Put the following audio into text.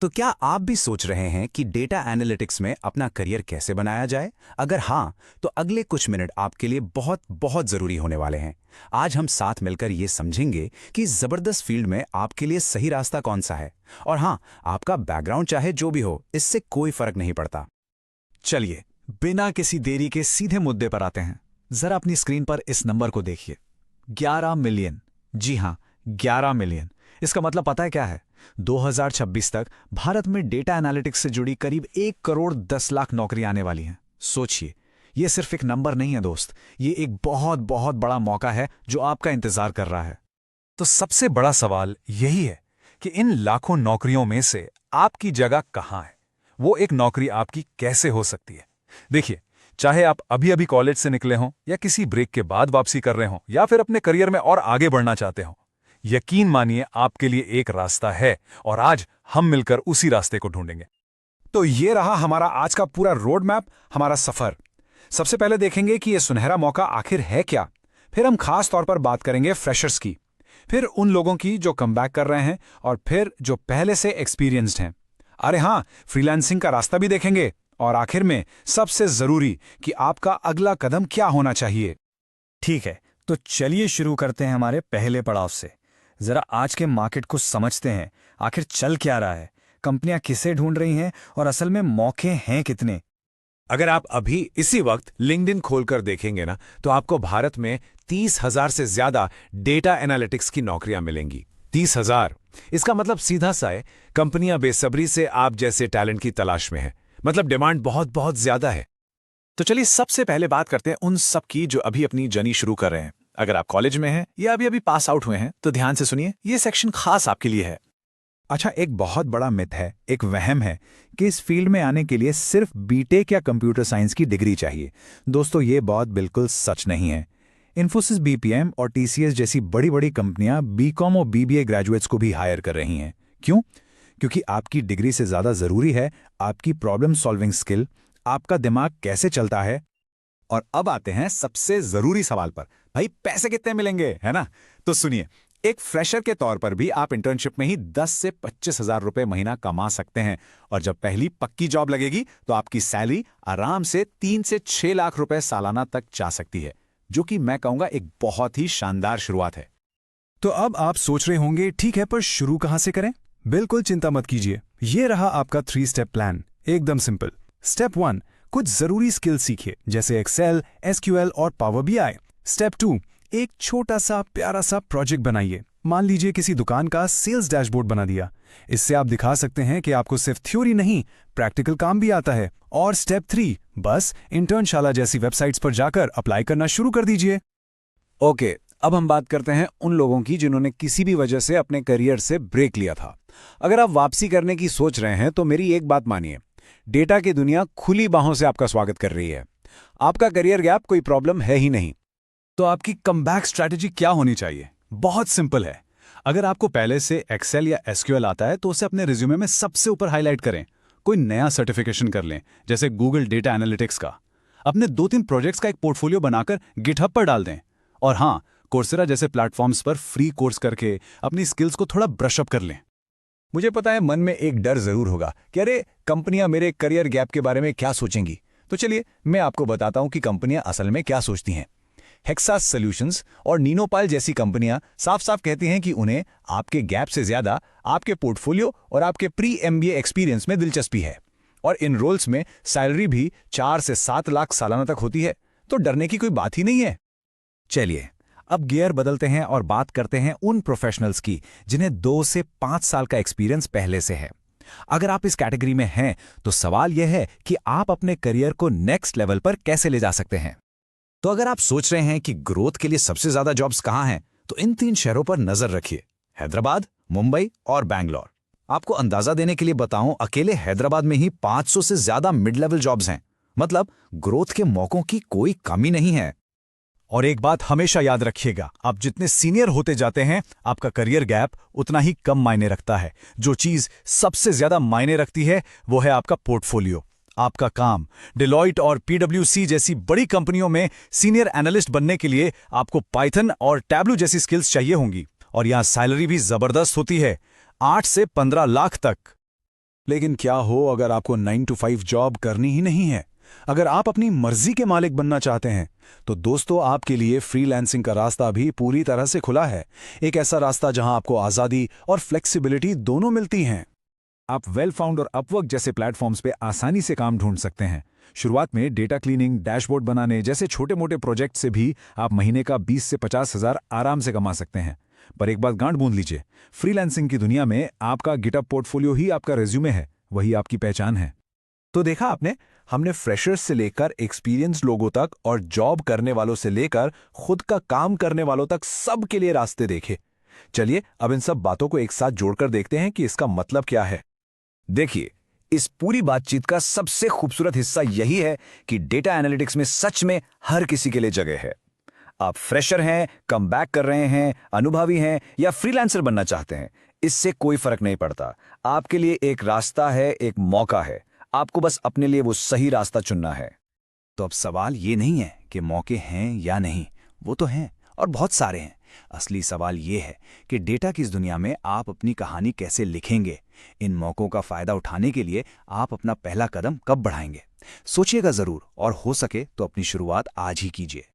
तो क्या आप भी सोच रहे हैं कि डेटा एनालिटिक्स में अपना करियर कैसे बनाया जाए? अगर हाँ, तो अगले कुछ मिनट आपके लिए बहुत बहुत ज़रूरी होने वाले हैं। आज हम साथ मिलकर ये समझेंगे कि इस ज़बरदस्त फील्ड में आपके लिए सही रास्ता कौन सा है। और हाँ, आपका बैकग्राउंड चाहे जो भी हो, इससे कोई फर्क नहीं पड़ता। चलिए, बिना किसी देरी के सीधे मुद्दे पर आते हैं। जरा अपनी स्क्रीन पर इस नंबर को देखिए। 11 मिलियन। जी हां, 11 मिलियन। इसका मतलब पता है क्या है? 2026 तक भारत में डेटा एनालिटिक्स से जुड़ी करीब 1 करोड़ 10 लाख नौकरियां आने वाली हैं। सोचिए, ये सिर्फ एक नंबर नहीं है दोस्त, ये एक बहुत बहुत बड़ा मौका है जो आपका इंतजार कर रहा है। तो सबसे बड़ा सवाल यही है कि इन लाखों नौकरियों में से आपकी जगह कहाँ है? वो एक नौकरी आपकी कैसे हो सकती है? देखिए, चाहे आप अभी अभी कॉलेज से निकले हों या किसी ब्रेक के बाद वापसी कर रहे हों या फिर अपने करियर में और आगे बढ़ना चाहते हों, यकीन मानिए आपके लिए एक रास्ता है और आज हम मिलकर उसी रास्ते को ढूंढेंगे। तो ये रहा हमारा आज का पूरा रोड मैप, हमारा सफर। सबसे पहले देखेंगे कि ये सुनहरा मौका आखिर है क्या। फिर हम खास तौर पर बात करेंगे फ्रेशर्स की, फिर उन लोगों की जो कमबैक कर रहे हैं और फिर जो पहले से एक्सपीरियंस्ड हैं। अरे हाँ, फ्रीलांसिंग का रास्ता भी देखेंगे और आखिर में सबसे जरूरी कि आपका अगला कदम क्या होना चाहिए। ठीक है, तो चलिए शुरू करते हैं हमारे पहले पड़ाव से। जरा आज के मार्केट को समझते हैं। आखिर चल क्या रहा है, कंपनियां किसे ढूंढ रही हैं और असल में मौके हैं कितने। अगर आप अभी इसी वक्त लिंक्डइन खोलकर देखेंगे ना, तो आपको भारत में 30,000 से ज्यादा डेटा एनालिटिक्स की नौकरियां मिलेंगी। 30,000। इसका मतलब सीधा सा है, कंपनियां बेसब्री से आप जैसे टैलेंट की तलाश में हैं। मतलब डिमांड बहुत बहुत ज्यादा है। तो चलिए सबसे पहले बात करते हैं उन सब की जो अभी अपनी जर्नी शुरू कर रहे हैं। अगर आप कॉलेज में हैं या अभी अभी पास आउट हुए हैं तो ध्यान से सुनिए, ये सेक्शन खास आपके लिए है। अच्छा, एक बहुत बड़ा मिथ है, एक वहम है कि इस फील्ड में आने के लिए सिर्फ बीटेक या कंप्यूटर साइंस की डिग्री चाहिए। दोस्तों, ये बात बिल्कुल सच नहीं है। इन्फोसिस, बीपीएम और टीसीएस जैसी बड़ी बड़ी कंपनियां बीकॉम और बीबीए ग्रेजुएट्स को भी हायर कर रही हैं। क्यों? क्योंकि आपकी डिग्री से ज़्यादा ज़रूरी है आपकी प्रॉब्लम सॉल्विंग स्किल, आपका दिमाग कैसे चलता है। और अब आते हैं सबसे जरूरी सवाल पर, भाई पैसे कितने मिलेंगे, है ना? तो सुनिए, एक फ्रेशर के तौर पर भी आप इंटर्नशिप में ही 10 से 25,000 रुपए महीना कमा सकते हैं। और जब पहली पक्की जॉब लगेगी तो आपकी सैलरी आराम से 3 से 6 लाख रुपए सालाना तक जा सकती है, जो कि मैं कहूंगा एक बहुत ही शानदार शुरुआत है। तो अब आप सोच रहे होंगे, ठीक है, पर शुरू कहां से करें? बिल्कुल चिंता मत कीजिए, ये रहा आपका 3 स्टेप प्लान, एकदम सिंपल। स्टेप 1, कुछ जरूरी स्किल सीखिए जैसे एक्सेल, एसक्यूएल और पावर बीआई। स्टेप 2, एक छोटा सा प्यारा सा प्रोजेक्ट बनाइए। मान लीजिए किसी दुकान का सेल्स डैशबोर्ड बना दिया। इससे आप दिखा सकते हैं कि आपको सिर्फ थ्योरी नहीं, प्रैक्टिकल काम भी आता है। और स्टेप 3, बस इंटर्नशाला जैसी वेबसाइट्स पर जाकर अप्लाई करना शुरू कर दीजिए। ओके, अब हम बात करते हैं उन लोगों की जिन्होंने किसी भी वजह से अपने करियर से ब्रेक लिया था। अगर आप वापसी करने की सोच रहे हैं तो मेरी एक बात मानिए, डेटा की दुनिया खुली बाहों से आपका स्वागत कर रही है। आपका करियर गैप कोई प्रॉब्लम है ही नहीं। तो आपकी कमबैक स्ट्रैटेजी क्या होनी चाहिए? बहुत सिंपल है। अगर आपको पहले से एक्सेल या एसक्यूएल आता है तो उसे अपने रिज्यूमे में सबसे ऊपर हाईलाइट करें। कोई नया सर्टिफिकेशन कर लें, जैसे गूगल डेटा एनालिटिक्स का। अपने 2-3 प्रोजेक्ट्स का एक पोर्टफोलियो बनाकर गिटहब पर डाल दें। और हाँ, कोर्सेरा जैसे प्लेटफॉर्म्स पर फ्री कोर्स करके अपनी स्किल्स को थोड़ा ब्रश अप कर लें। मुझे पता है मन में एक डर जरूर होगा कि अरे कंपनियां मेरे करियर गैप के बारे में क्या सोचेंगी। तो चलिए मैं आपको बताता हूं कि कंपनियां असल में क्या सोचती हैं। हेक्सास सॉल्यूशंस और नीनोपाल जैसी कंपनियां साफ साफ कहती हैं कि उन्हें आपके गैप से ज्यादा आपके पोर्टफोलियो और आपके प्री एमबीए एक्सपीरियंस में दिलचस्पी है। और इन रोल्स में सैलरी भी 4 से 7 लाख सालाना तक होती है, तो डरने की कोई बात ही नहीं है। चलिए, अब गियर बदलते हैं और बात करते हैं उन प्रोफेशनल्स की जिन्हें 2 से 5 साल का एक्सपीरियंस पहले से है। अगर आप इस कैटेगरी में हैं तो सवाल यह है कि आप अपने करियर को नेक्स्ट लेवल पर कैसे ले जा सकते हैं। तो अगर आप सोच रहे हैं कि ग्रोथ के लिए सबसे ज्यादा जॉब्स कहाँ हैं, तो इन 3 शहरों पर नजर रखिए, हैदराबाद, मुंबई और बैंगलोर। आपको अंदाजा देने के लिए बताऊं, अकेले हैदराबाद में ही 500 से ज्यादा मिड लेवल जॉब्स हैं। मतलब ग्रोथ के मौकों की कोई कमी नहीं है। और एक बात हमेशा याद रखिएगा, आप जितने सीनियर होते जाते हैं आपका करियर गैप उतना ही कम मायने रखता है। जो चीज सबसे ज्यादा मायने रखती है वो है आपका पोर्टफोलियो, आपका काम। डिलॉयट और पीडब्ल्यूसी जैसी बड़ी कंपनियों में सीनियर एनालिस्ट बनने के लिए आपको पाइथन और टैब्लू जैसी स्किल्स चाहिए होंगी। और यहां सैलरी भी जबरदस्त होती है, 8 से 15 लाख तक। लेकिन क्या हो अगर आपको 9 to 5 जॉब करनी ही नहीं है? अगर आप अपनी मर्जी के मालिक बनना चाहते हैं तो दोस्तों आपके लिए फ्रीलांसिंग का रास्ता भी पूरी तरह से खुला है। एक ऐसा रास्ता जहां आपको आज़ादी और फ्लेक्सिबिलिटी दोनों मिलती हैं। आप वेल फाउंड और अपवर्क जैसे प्लेटफॉर्म्स पे आसानी से काम ढूंढ सकते हैं। शुरुआत में डेटा क्लीनिंग, डैशबोर्ड बनाने जैसे छोटे मोटे प्रोजेक्ट से भी आप महीने का 20 से 50 हज़ार आराम से कमा सकते हैं। पर एक बात गांठ बांध लीजिए, फ्रीलांसिंग की दुनिया में आपका गिटअप पोर्टफोलियो ही आपका रेज्यूमे है, वही आपकी पहचान है। तो देखा आपने, हमने फ्रेशर्स से लेकर एक्सपीरियंस लोगों तक और जॉब करने वालों से लेकर खुद का काम करने वालों तक सबके लिए रास्ते देखे। चलिए अब इन सब बातों को एक साथ जोड़कर देखते हैं कि इसका मतलब क्या है। देखिए, इस पूरी बातचीत का सबसे खूबसूरत हिस्सा यही है कि डेटा एनालिटिक्स में सच में हर किसी के लिए जगह है। आप फ्रेशर हैं, कम बैक कर रहे हैं, अनुभवी हैं या फ्रीलांसर बनना चाहते हैं, इससे कोई फर्क नहीं पड़ता। आपके लिए एक रास्ता है, एक मौका है। आपको बस अपने लिए वो सही रास्ता चुनना है। तो अब सवाल ये नहीं है कि मौके हैं या नहीं, वो तो हैं और बहुत सारे हैं। असली सवाल ये है कि डेटा की इस दुनिया में आप अपनी कहानी कैसे लिखेंगे। इन मौकों का फायदा उठाने के लिए आप अपना पहला कदम कब बढ़ाएंगे, सोचिएगा जरूर, और हो सके तो अपनी शुरुआत आज ही कीजिए।